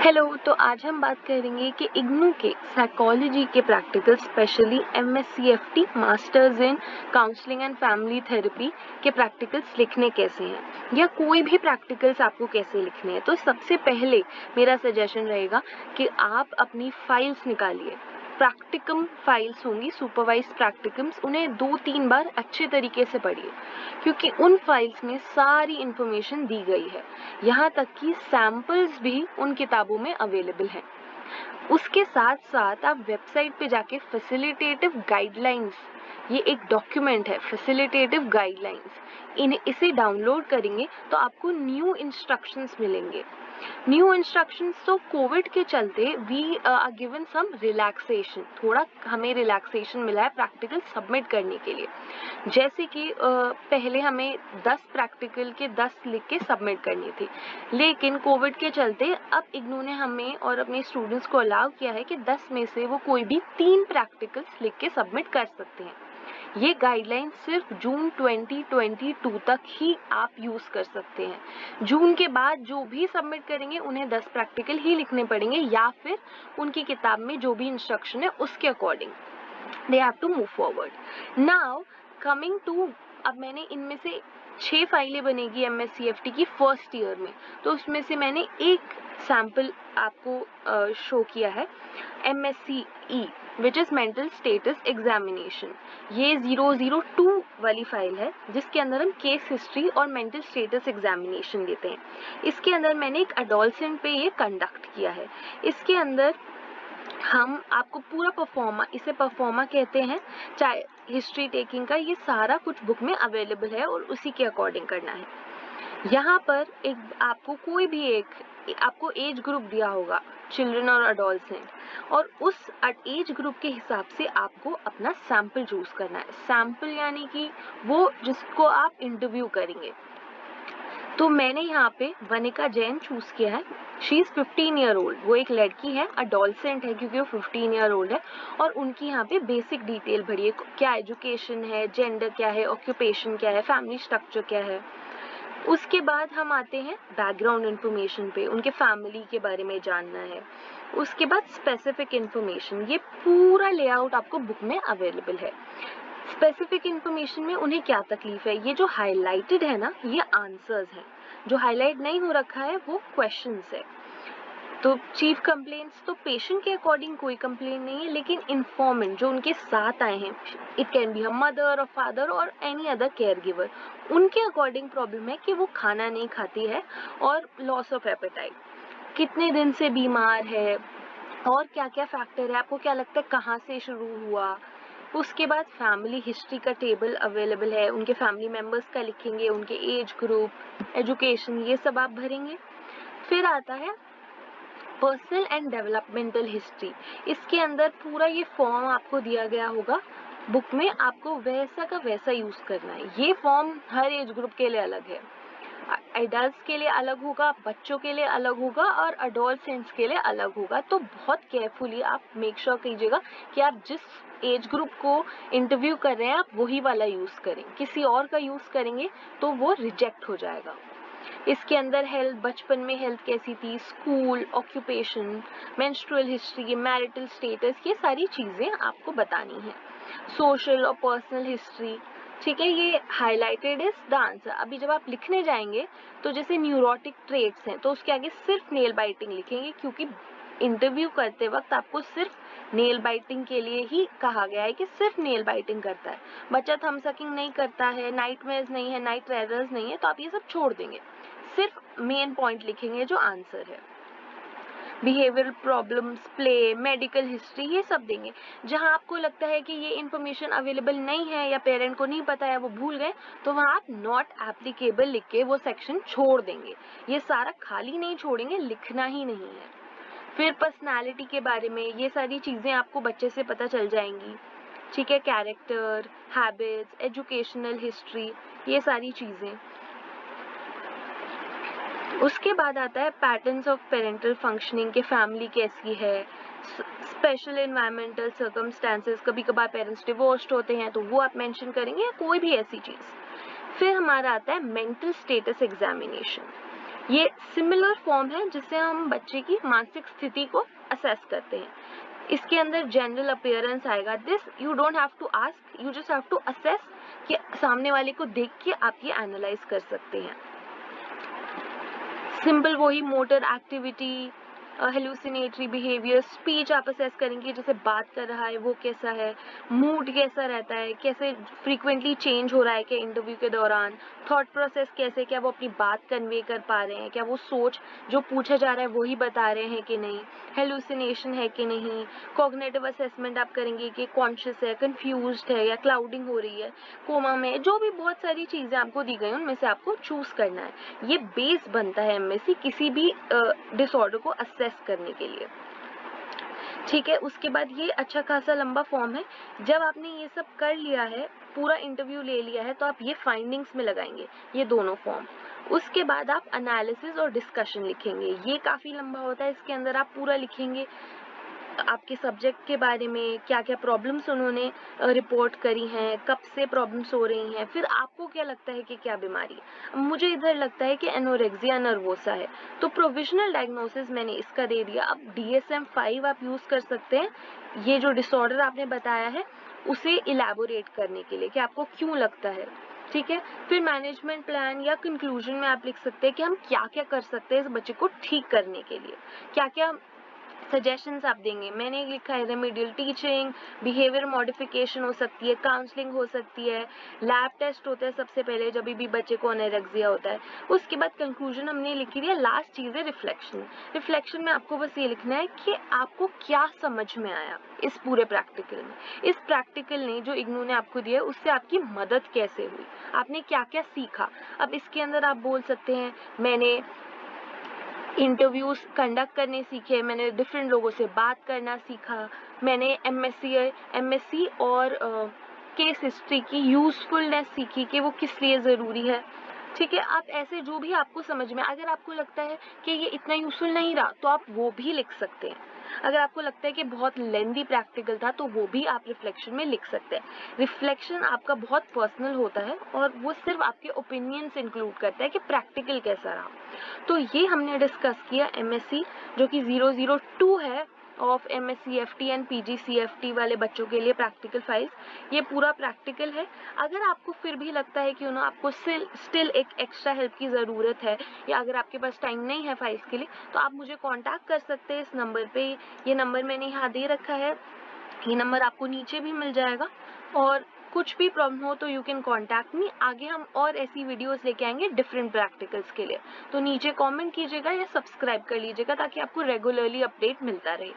Hello, तो आज हम बात करेंगे कि इग्नू के साइकोलॉजी के practical specially MSCFT masters in counselling and family therapy के प्रैक्टिकल्स लिखने कैसे हैं या कोई भी प्रैक्टिकल्स आपको कैसे लिखने हैं। तो सबसे पहले मेरा सजेशन रहेगा कि आप अपनी फाइल्स निकालिए। प्रैक्टिकम फाइल्स होंगी, सुपरवाइज प्रैक्टिकम्स, उन्हें 2-3 बार अच्छे तरीके से पढ़िए क्योंकि उन फाइल्स में सारी इंफॉर्मेशन दी गई है। यहाँ तक कि सैम्पल्स भी उन किताबों में अवेलेबल हैं। उसके साथ साथ आप वेबसाइट पे जाके फैसिलिटेटिव गाइडलाइंस, ये एक डॉक्यूमेंट है, फैसिलिटेटिव गाइडलाइंस, इसे डाउनलोड करेंगे तो आपको न्यू इंस्ट्रक्शंस मिलेंगे। न्यू इंस्ट्रक्शंस तो कोविड के चलते we are given some relaxation, थोड़ा हमें रिलैक्सेशन मिला है प्रैक्टिकल सबमिट करने के लिए। जैसे कि पहले हमें 10 प्रैक्टिकल के 10 लिख के सबमिट करनी थी, लेकिन कोविड के चलते अब इग्नू ने हमें और अपने स्टूडेंट्स को अलाउ किया है कि 10 में से वो कोई भी 3 प्रैक्टिकल्स लिख के सबमिट कर सकते हैं। ये गाइडलाइन सिर्फ जून 2022 तक ही आप यूज कर सकते हैं। जून के बाद जो भी सबमिट करेंगे उन्हें 10 प्रैक्टिकल ही लिखने पड़ेंगे या फिर उनकी किताब में जो भी इंस्ट्रक्शन है उसके according they have to move forward. Now coming to, अब मैंने इनमें से 6 फाइलें बनेगी एमएससीएफटी की फर्स्ट ईयर में, तो उसमें से मैंने एक सैम्पल आपको शो किया है, MSCE which is mental status examination. ये 002 वाली फाइल है जिसके अंदर हम केस हिस्ट्री और मेंटल स्टेटस एग्जामिनेशन लेते हैं। इसके अंदर मैंने एक अडोलसेंट पे ये कंडक्ट किया है। इसके अंदर हम आपको पूरा परफॉर्मा, इसे परफॉर्मा कहते हैं, चाहे हिस्ट्री टेकिंग का, ये सारा कुछ बुक में अवेलेबल है और उसी के अकॉर्डिंग करना है। यहाँ पर एक आपको कोई भी एक आपको एज ग्रुप दिया होगा, चिल्ड्रन और अडोलसेंट, और उस एज ग्रुप के हिसाब से आपको अपना सैंपल चूज करना है। सैंपल यानी कि वो जिसको आप इंटरव्यू करेंगे। तो मैंने यहाँ पे वनिका जैन चूज किया है। शी इज 15 ईयर ओल्ड, वो एक लड़की है, अडोलसेंट है क्योंकि वो 15 ईयर ओल्ड है, और उनकी यहाँ पे बेसिक डिटेल भरी है, क्या एजुकेशन है, जेंडर क्या है, ऑक्यूपेशन क्या है, फैमिली स्ट्रक्चर क्या है। उसके बाद हम आते हैं बैकग्राउंड इन्फॉर्मेशन पे, उनके फैमिली के बारे में जानना है। उसके बाद स्पेसिफिक इन्फॉर्मेशन, ये पूरा लेआउट आपको बुक में अवेलेबल है। स्पेसिफिक इन्फॉर्मेशन में उन्हें क्या तकलीफ है, ये जो हाईलाइटेड है ना, ये आंसर्स हैं, जो हाईलाइट नहीं हो रखा है वो क्वेश्चंस है। तो चीफ कंप्लेंट्स तो पेशेंट के अकॉर्डिंग कोई कंप्लेंट नहीं है, लेकिन इन्फॉर्मेंट जो उनके साथ आए हैं, it can be a mother और फादर और एनी अदर केयर गिवर, उनके अकॉर्डिंग प्रॉब्लम है कि वो खाना नहीं खाती है और लॉस ऑफ एपेटाइट, कितने दिन से बीमार है और क्या क्या फैक्टर है, आपको क्या लगता है कहाँ से शुरू हुआ। उसके बाद फैमिली हिस्ट्री का टेबल अवेलेबल है, उनके फैमिली मेंबर्स का लिखेंगे, उनके एज ग्रुप, एजुकेशन, ये सब आप भरेंगे। फिर आता है पर्सनल एंड डेवलपमेंटल हिस्ट्री। इसके अंदर पूरा ये फॉर्म आपको दिया गया होगा बुक में, आपको वैसा का वैसा यूज करना है। ये फॉर्म हर एज ग्रुप के लिए अलग है, एडल्ट्स के लिए अलग होगा, बच्चों के लिए अलग होगा और अडोलसेंट्स के लिए अलग होगा। तो बहुत केयरफुली आप मेक श्योर कीजिएगा कि आप जिस एज ग्रुप को इंटरव्यू कर रहे हैं आप वही वाला यूज करें, किसी और का यूज करेंगे तो वो रिजेक्ट हो जाएगा। इसके अंदर हेल्थ, बचपन में हेल्थ कैसी थी, school, occupation, menstrual history, marital status, ये सारी चीजें आपको बतानी है। सोशल और पर्सनल हिस्ट्री, ठीक है, ये हाईलाइटेड इज द आंसर। अभी जब आप लिखने जाएंगे तो जैसे न्यूरोटिक ट्रेट्स हैं तो उसके आगे सिर्फ नेल बाइटिंग लिखेंगे, क्योंकि इंटरव्यू करते वक्त आपको सिर्फ नेल बाइटिंग के लिए ही कहा गया है कि सिर्फ नेल बाइटिंग करता है, बच्चा थंब सकिंग नहीं करता है, नाइटमेयर्स नहीं है, नाइट राइडर्स नहीं है, तो आप ये सब छोड़ देंगे, सिर्फ मेन पॉइंट लिखेंगे जो आंसर है। Behavioural problems, play, medical history, ये सब देंगे। जहां आपको लगता है कि ये इन्फॉर्मेशन अवेलेबल नहीं है या पेरेंट को नहीं पता है, वो भूल गए, तो वहां आप नॉट एप्लीकेबल लिख के वो सेक्शन छोड़ देंगे। ये सारा खाली नहीं छोड़ेंगे, लिखना ही नहीं है। फिर पर्सनालिटी के बारे में ये सारी चीजें आपको बच्चे से पता चल जाएंगी, ठीक है, कैरेक्टर, हैबिट्स, एजुकेशनल हिस्ट्री, ये सारी चीजें। उसके बाद आता है पैटर्न्स ऑफ पेरेंटल फंक्शनिंग, के फैमिली कैसी है, स्पेशल एनवायरमेंटल सर्कमस्टांसेस, कभी कभार पेरेंट्स डिवोर्स्ड होते हैं तो वो आप मेंशन करेंगे, या कोई भी ऐसी चीज। फिर हमारा आता है मेंटल स्टेटस एग्जामिनेशन। ये सिमिलर फॉर्म है जिससे हम बच्चे की मानसिक स्थिति को असेस करते हैं। इसके अंदर जनरल अपीयरेंस आएगा। This you don't have to ask, you just have to assess कि सामने वाले को देख के आप ये एनालाइज कर सकते हैं। सिंपल वही मोटर एक्टिविटी, हेलुसिनेटरी बिहेवियर, स्पीच आप असेस करेंगे, जैसे बात कर रहा है वो कैसा है, मूड कैसा रहता है, कैसे फ्रीक्वेंटली चेंज हो रहा है क्या इंटरव्यू के दौरान, थॉट प्रोसेस कैसे, क्या वो अपनी बात कन्वे कर पा रहे हैं, क्या वो सोच जो पूछा जा रहा है वही बता रहे हैं कि नहीं, हेलुसिनेशन है कि नहीं। कॉग्निटिव असेसमेंट आप करेंगे कि कॉन्शियस है, कंफ्यूज्ड है या क्लाउडिंग हो रही है, कोमा में, जो भी बहुत सारी चीज़ें आपको दी गई उनमें से आपको चूज करना है। ये बेस बनता है एमएससी किसी भी डिसऑर्डर को असेस करने के लिए। ठीक है, उसके बाद ये अच्छा खासा लंबा फॉर्म है। जब आपने ये सब कर लिया है, पूरा इंटरव्यू ले लिया है, तो आप ये फाइंडिंग्स में लगाएंगे ये दोनों फॉर्म। उसके बाद आप एनालिसिस और डिस्कशन लिखेंगे। ये काफ़ी लंबा होता है, इसके अंदर आप पूरा लिखेंगे आपके सब्जेक्ट के बारे में, क्या क्या प्रॉब्लम्स उन्होंने रिपोर्ट करी हैं, कब से प्रॉब्लम्स हो रही हैं, फिर आपको क्या लगता है कि क्या बीमारी है। मुझे इधर लगता है कि एनोरेक्सिया नर्वोसा है, तो प्रोविजनल डायग्नोसिस मैंने इसका दे दिया। अब DSM-5 आप यूज़ कर सकते हैं, ये जो डिसऑर्डर आपने बताया है उसे इलैबोरेट करने के लिए कि आपको क्यों लगता है। ठीक है, फिर मैनेजमेंट प्लान या कंक्लूजन में आप लिख सकते हैं कि हम क्या क्या कर सकते हैं इस बच्चे को ठीक करने के लिए, क्या क्या सजेशंस आप देंगे। मैंने लिखा है रेमेडियल टीचिंग, बिहेवियर मॉडिफिकेशन हो सकती है, काउंसलिंग हो सकती है, लैब टेस्ट होता है सबसे पहले जब भी बच्चे को एनोरेक्सिया होता है। उसके बाद कंक्लूजन हमने लिखी है, लास्ट चीज़ है रिफ्लेक्शन। रिफ्लेक्शन में आपको बस ये लिखना है कि आपको क्या समझ में आया इस पूरे प्रैक्टिकल में, इस प्रैक्टिकल ने जो इग्नू ने आपको दिया है उससे आपकी मदद कैसे हुई, आपने क्या क्या सीखा। अब इसके अंदर आप बोल सकते हैं मैंने इंटरव्यूज कंडक्ट करने सीखे, मैंने डिफरेंट लोगों से बात करना सीखा, मैंने एमएससी और केस हिस्ट्री की यूजफुलनेस सीखी कि वो किस लिए ज़रूरी है। ठीक है, आप ऐसे जो भी आपको समझ में, अगर आपको लगता है कि ये इतना यूजफुल नहीं रहा तो आप वो भी लिख सकते हैं। अगर आपको लगता है कि बहुत लेंदी प्रैक्टिकल था तो वो भी आप रिफ्लेक्शन में लिख सकते हैं। रिफ्लेक्शन आपका बहुत पर्सनल होता है और वो सिर्फ आपके ओपिनियंस इंक्लूड करता है कि प्रैक्टिकल कैसा रहा। तो ये हमने डिस्कस किया एमएससी जो कि 002 है ऑफ MSc-FT एंड PG-CFT वाले बच्चों के लिए प्रैक्टिकल फाइल्स। ये पूरा प्रैक्टिकल है। अगर आपको फिर भी लगता है कि आपको स्टिल एक एक्स्ट्रा हेल्प की ज़रूरत है या अगर आपके पास टाइम नहीं है फाइल्स के लिए, तो आप मुझे कांटेक्ट कर सकते हैं इस नंबर पे। ये नंबर मैंने यहाँ दे रखा है, ये नंबर आपको नीचे भी मिल जाएगा। और कुछ भी प्रॉब्लम हो तो यू कैन कॉन्टैक्ट मी। आगे हम और ऐसी वीडियोस लेके आएंगे डिफरेंट प्रैक्टिकल्स के लिए, तो नीचे कमेंट कीजिएगा या सब्सक्राइब कर लीजिएगा ताकि आपको रेगुलरली अपडेट मिलता रहे।